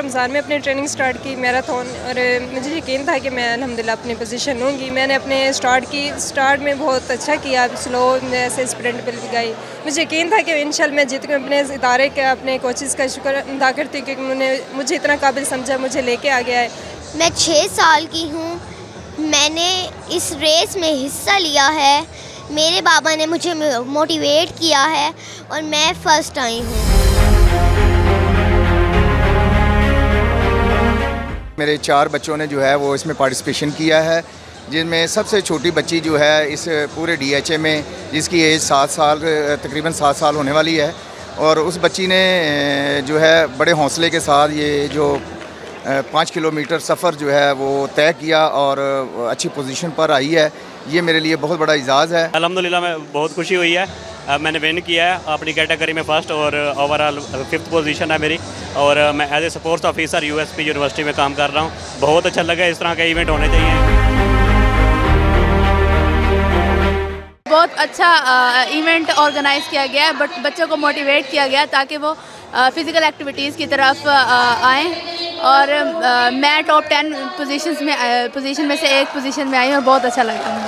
रमज़ान में अपनी training start की मैराथन, और मुझे यकीन था कि मैं अल्हम्दुलिल्लाह अपनी पोजीशन लूँगी। मैंने अपने स्टार्ट में बहुत अच्छा किया, स्लो ऐसे स्प्रिंट पे गई। मुझे यकीन था कि इंशाल्लाह मैं जीतूँगी। अपने इस इदारे का, अपने कोचेज़ का शुक्र अदा करती हूँ कि उन्होंने मुझे इतना काबिल समझा, मुझे लेके आ गया है। मैं 6 साल की हूँ। मैंने इस रेस में हिस्सा लिया है। मेरे बाबा ने मुझे मोटिवेट किया है और मैं फ़र्स्ट आई हूँ। मेरे 4 बच्चों ने जो है वो इसमें पार्टिसिपेशन किया है, जिनमें सबसे छोटी बच्ची जो है इस पूरे DHA में, जिसकी एज 7 साल, तकरीबन 7 साल होने वाली है, और उस बच्ची ने जो है बड़े हौसले के साथ ये जो 5 किलोमीटर सफ़र जो है वो तय किया और अच्छी पोजीशन पर आई है। ये मेरे लिए बहुत बड़ा एजाज़ है। अल्हम्दुलिल्लाह मैं बहुत खुशी हुई है। मैंने विन किया है अपनी कैटेगरी में फ़र्स्ट, और ओवरऑल 5th पोजीशन है मेरी, और मैं as a sports officer USP university में काम कर रहा हूँ। बहुत अच्छा लगा, इस तरह के इवेंट होने चाहिए। बहुत अच्छा इवेंट ऑर्गेनाइज़ किया गया है, बट बच्चों को मोटिवेट किया गया ताकि वो फ़िज़िकल एक्टिविटीज़ की तरफ आएँ, और मैं टॉप 10 पोजीशन में से एक पोजीशन में आई हूँ और बहुत अच्छा लगा मुझे।